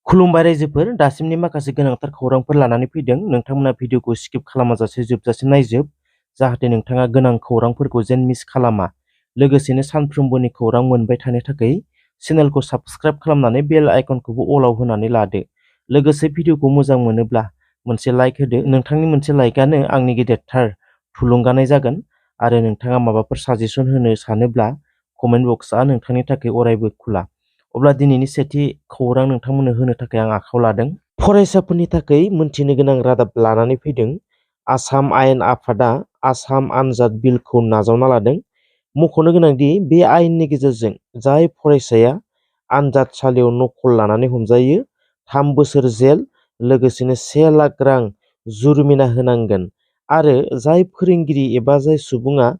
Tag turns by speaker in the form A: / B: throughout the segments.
A: खुलुमबाय रायजोफोर, दासिमनि माखासे गोनांथार खौरांफोर लानानै फैदों। नोंथांमोना भिडिअखौ स्किप खालामाजासे जोबजासिम नायजोब, जाहाथे नोंथाङा गोनां खौरांफोरखौ जेन मिस खालामा। लोगोसेनो सानफ्रोमबोनि खौरां मोनबाय थानो थाखाय चेनेलखौ साबस्क्राइब खालामनानै बेल आइकनखौबो अलाव होनानै लादो। लोगोसे भिडिअखौ मोजां मोनोब्ला मोनसे लाइक होदो। नोंथांनि मोनसे लाइकआनो आंनि गेदेरथार थुलुंगानाय जागोन आरो नोंथाङा माबाफोर साजेसन होनो सानोब्ला कमेन्ट बक्सआ नोंथांनि थाखाय अरायबो खुला। अब्ला दिनैनि सेथि खौरां नोंथांमोननो होनो थाखाय आं आखायाव लादों। फरायसाफोरनि थाखाय मोनथिनो गोनां रादाब लानानै फैदों। आसाम आयेन आफादा आसाम आनजाद बिलखौ नाजावना लादों। मख'नो गोनांदि बे आयेननि गेजेरजों जाय फरायसाया आनजादसालियाव नकल लानानै हमजायो 3 बोसोर जेल लोगोसेनो 1 लाख रां जुरिमाना होनांगोन आरो जाय फोरोंगिरि एबा जाय सुबुङा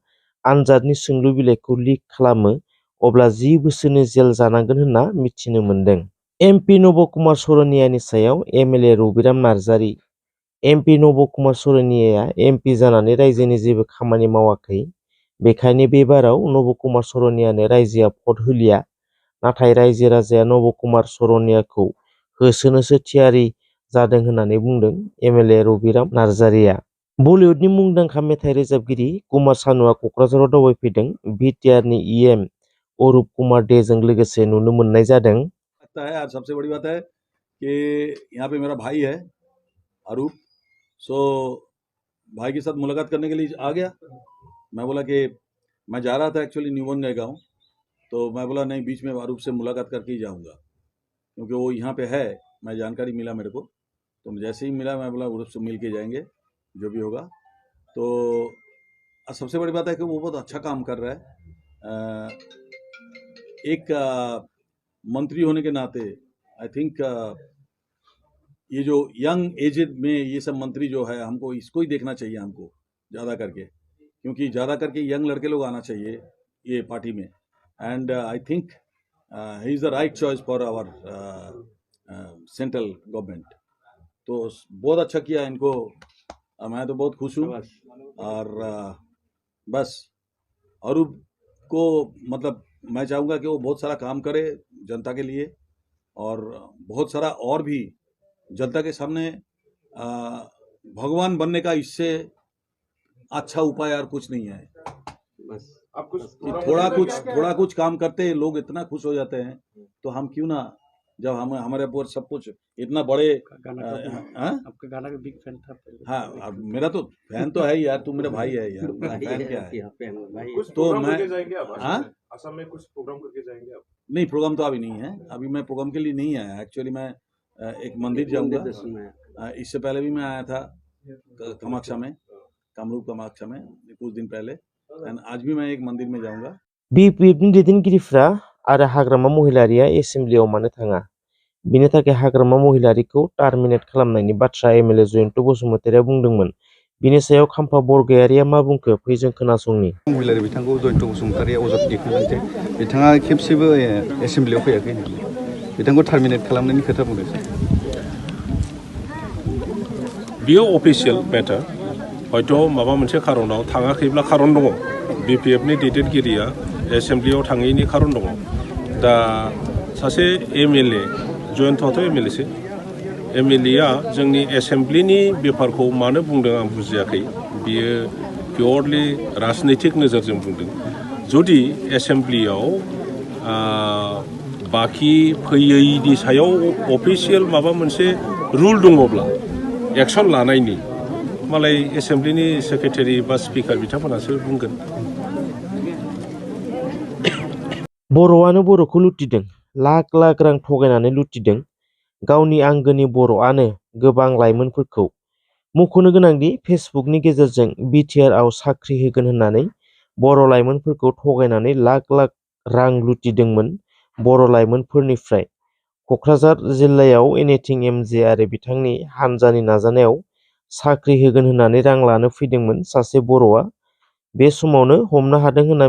A: आनजादनि सोंलु बिलाइखौ लिक खालामो अब्ला 10 बोसोरनि जेल जानांगोन होनना मिथिनो मोन्दों। एमपि नब कुमार सरनियानि सायाव एमएलए रबिराम नार्जारि। एमपि नब कुमार सरनियाया एमपि जानानै रायजोनि जेबो खामानि मावाखै। बेखायनो बे बाराव नब कुमार सरनियानो रायजोआ भट होलिया। नाथाय रायजो राजाया नब कुमार सरनियाखौ होसोनोसो थियारि जादों होननानै बुंदों एमएलए रबिराम नार्जारिया। बलिउडनि मुंदांखा मेथाइ रोजाबगिरि कुमार सानुआ क'क्राझाराव दावबायफैदों। बिटिआरनि इएम अरुप कुमार देजों लोगोसे नुनो मोननाय जादों।
B: आज सबसे बड़ी बात है कि यहाँ पे मेरा भाई है अरूप, सो भाई के साथ मुलाकात करने के लिए आ गया। मैं बोला कि मैं जा रहा था एक्चुअली न्यूबर्न गए गाँव, तो मैं बोला नहीं बीच में अरूप से मुलाकात करके ही जाऊँगा क्योंकि वो यहाँ पे है। मैं जानकारी मिला मेरे को, तो जैसे ही मिला मैं बोला अरूप से मिल के जाएंगे जो भी होगा। तो सबसे बड़ी बात है कि वो बहुत अच्छा काम कर रहा है। एक मंत्री होने के नाते आई थिंक ये जो यंग एजेड में ये सब मंत्री जो है हमको इसको ही देखना चाहिए हमको ज़्यादा करके, क्योंकि ज़्यादा करके यंग लड़के लोग आना चाहिए ये पार्टी में। And I think he is the right choice for our central government. तो बहुत अच्छा किया इनको, मैं तो बहुत खुश हूँ। और बस अरूप को मतलब मैं चाहूँगा कि वो बहुत सारा काम करे जनता के लिए और बहुत सारा और भी जनता के सामने भगवान बनने का इससे अच्छा उपाय और कुछ नहीं है। बस आप कुछ थोड़ा कुछ काम करते लोग इतना खुश हो जाते हैं, तो हम क्यों ना, जब हम हमारे ऊपर सब कुछ इतना बड़े आपका गाना का बिग फैन था। हाँ, मेरा तो फैन तो है ही यार, तू मेरा भाई है यार, फैन क्या है। तो मैं असम में कुछ प्रोग्राम करके जाएंगे आप? नहीं, प्रोग्राम तो अभी नहीं है, अभी मैं प्रोग्राम के लिए नहीं आया एक्चुअली। मैं एक मंदिर जाऊंगा। इससे पहले भी मैं आया था कामाख्या में, कामरूप कामाख्या में कुछ दिन पहले, आज भी मैं एक मंदिर में जाऊंगा।
A: बिपिएफनि दैदेनगिरिफ्रा आरो हाग्रामा महिलारिया एसेम्ब्लियाव मानो थाङा? बिनि थाखाय हाग्रामा महिलारिखौ टार्मिनेट खालामनायनि बाथ्रा एमएलए जयन्त बसुमतारिया बुंदोंमोन। बिनि सायाव खाम्फा बरगयारिया मा बुंखो फै जों खोनासंनि।
C: महिलारि बिथांखौ जयन्त बसुमतारिया अजद दैखांदों जे बिथाङा खेबसेबो एसेम्ब्लियाव फैयाखै, बिथांखौ टार्मिनेट खालामनायनि खोथा बुंदों।
D: बियो अफिसियेल मेटार, हयथ' माबा मोनसे खारनाव थाङाखैब्ला खारन दङ। बिपिएफनि दैदेनगिरिया एसेम्ब्लियाव थाङैनि खारन दङ। दा सासे एमएलए, जयन्तआथ' एमएलएसो, एमएलएआ जोंनि एसेम्ब्लिनि बेफारखौ मानो बुंदों आं बुजियाखै। बियो पियरलि राजनैतिक नोजोरजों बुंदों। जुदि एसेम्ब्लियाव बाखि फैयैनि सायाव अफिसियेल माबा मोनसे रुल दङब्ला एक्सन लानायनि, मालाय एसेम्ब्लिनि सेक्रेटारि बा स्पिकार बिथांमोनासो बुंगोन।
A: बर'आनो बर'खौ लुटिदों, लाख लाख रां थगायनानै लुटिदों। गावनि आंगोनि बर'आनो गोबां लाइमोनफोरखौ। मख'नो गोनांदि फेसबुकनि गेजेरजों बिटिआरआव साख्रि होगोन होननानै बर' लाइमोनफोरखौ थगायनानै लाख लाख रां लुटिदोंमोन बर' लाइमोनफोरनिफ्राय। क'क्राझार जिल्लायाव एनिथिं एमजे आरो बिथांनि हानजानि नाजानायाव साख्रि होगोन होननानै रां लानो फैदोंमोन सासे बर'आ। बे समावनो हमनो हादों होनना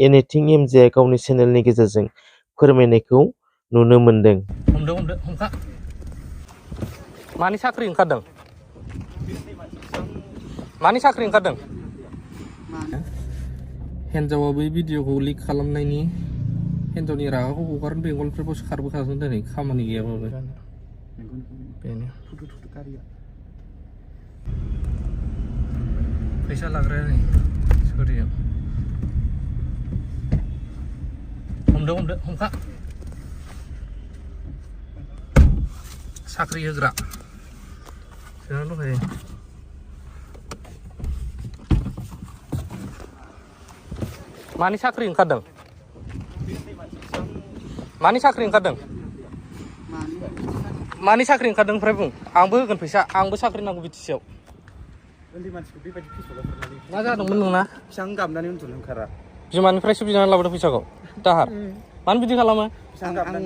A: एनिथिं एमजेआ गावनि चेनेलनि गेजेरजों फोरमायनायखौ नुनो मोन्दों।
E: हमखा मानि साख्रि ओंखारदों? मानि साख्रि ओंखारदों? हिन्जावा बै भिडिअखौ लिक खालामनायनि हिन्जावनि रागाखौ हगारनो बेंगलनिफ्राय खारबोखादों दिनै खामानि गैयाबाबो। बेनो फैसा लाग्राया नै सोरियाव हमखा साख्रि होग्रा सोना दंखायो मानि साख्रि ओंखारदों मानि साख्रि ओंखारदों मानि साख्रि ओंखारदों ओमफ्राय बुं आंबो होगोन फैसा आंबो साख्रि नांगौ बिटिसिआव
F: उन्दै मानसिखौ बेबायदि फेसबुकआव
E: मा जादोंमोन नोंना
F: फिसा गाबनानै उन्दुनो ओंखारा
E: बिमानिफ्रायसो बिनानै लाबोदों फैसाखौ दाहार मानो बिदि खालामो
F: आं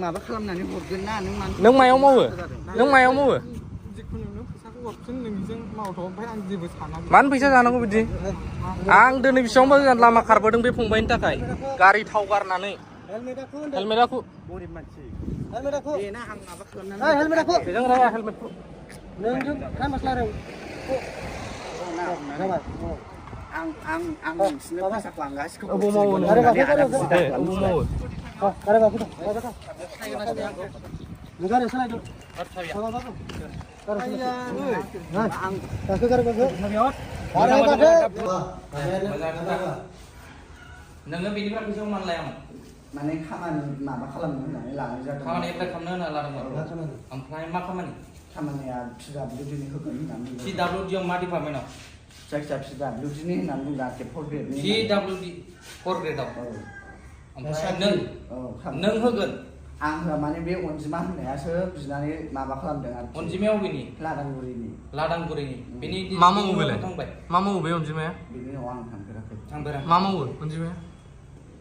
F: माबा खालामनानै हरगोन ना
E: नों मायाव मावो नों मायाव मावो
F: जिखुनु नों फैसाखौ हरफिन नोंजों मावथ' ओमफ्राय आं जेबो सानाखै
E: मानो फैसा जानांगौ बिदि आं दिनै बेसेबांबा गोजान लामा खारबोदों बे फंबायनि थाखाय गारि थाव गारनानै हेलमेटाखौ
F: गरिब मानसि हेलमेटाखौ बेना आं माबा खालामनानै
E: हेलमेटाखौ बेजों राया हेलमेटखौ
F: नोंजों टाइमास लाराय आं नोंसिनो फैसाखौ आं गासिखौबो
E: अबाव मावो नों अबाव मावो नोङो बेनिफ्राय फैसा मान लायामोन
F: माने खामानि माबा खालामनो होननानै लानाय जादों
E: खामानि एप्लाइ खालामनो होनना लादोंमोन ओमफ्राय मा खामानि
F: खामानिया PWD होगोन होननानै
E: PWD मा डिपार्टमेन्टआव
F: जायखिया PWD होननानै बुंदों आरोखि 4 ग्रेडनि
E: PWD 4 ग्रेडआव ओमफ्राय नों होगोन
F: आं होआ माने बे अनजिमा होननायासो बिनानै माबा खालामदों आरोखि
E: अनजिमायाव बेनि लादांगुरिनि बेनि मा मावो बेलाय मा मावो बे अनजिमाया
F: बेनि उनाव आं थांफेराखै
E: मा मावो अनजिमाया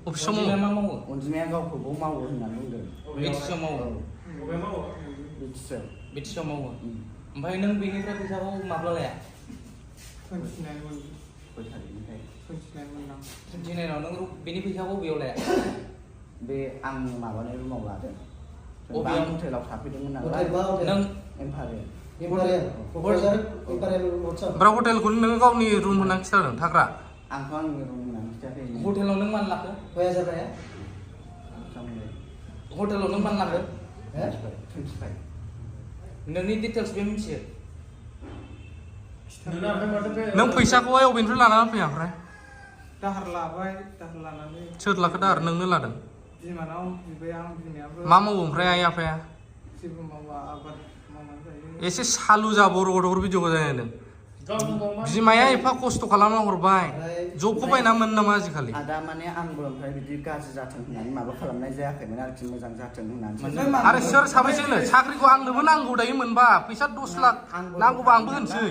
E: अफिसाव मावो मा मावो
F: अनजिमाया गावखौबो मावो होननानै बुंदों
E: बिटिसिआव मावो बिटिसिआव मावो ओमफ्राय नों बेनिफ्राय फैसाखौ माब्ला लाया 29 नों बेनि फैसाखौ बबेयाव लाया
F: बे आं माबानाय रुमाव लादों
E: बबेयाव
F: हटेलाव थाफैदोंमोन नालाय
E: नों
F: एम्पारियेल
E: ओमफ्राय हटेलखौ नोङो गावनि रुम होननानै खिथादों थाग्रा
F: आंथ' आंनि रुम होननानै खिथायाखै
E: हटेलाव नों मानो लाखो हटेलाव नों मानो लाखो
F: 25
E: नोंनि डिटेल्स बे मिथियो नों फैसाखौहाय अबेनिफ्राय लानानै फैया ओमफ्राय
G: दाहार लाबाय दाहार लानानै
E: सोर लाखो दाहार नोंनो लादों
G: बिमानाव बिबाय आं बिमायाबो
E: मा मावो ओमफ्राय आइ आफाया
G: जेबो मावा आबाद मावनानै जायो
E: एसे सालु जा बर' गथ'फोर भिडिअखौ जानायदों बिमाया एफा खस्थ' खालामना हरबाय जबखौ बायना मोन नामा आजिखालि
F: आदा माने आंबो ओमफ्राय बिदि गाज्रि जाथों होननानै माबा खालामनाय जायाखैमोन आरोखि मोजां जाथों होननानै
E: आरो सोर साबैसे होनो साख्रिखौ आंनोबो नांगौ दायो मोनबा फैसा 10 लाख नांगौबा आंबो होनोसै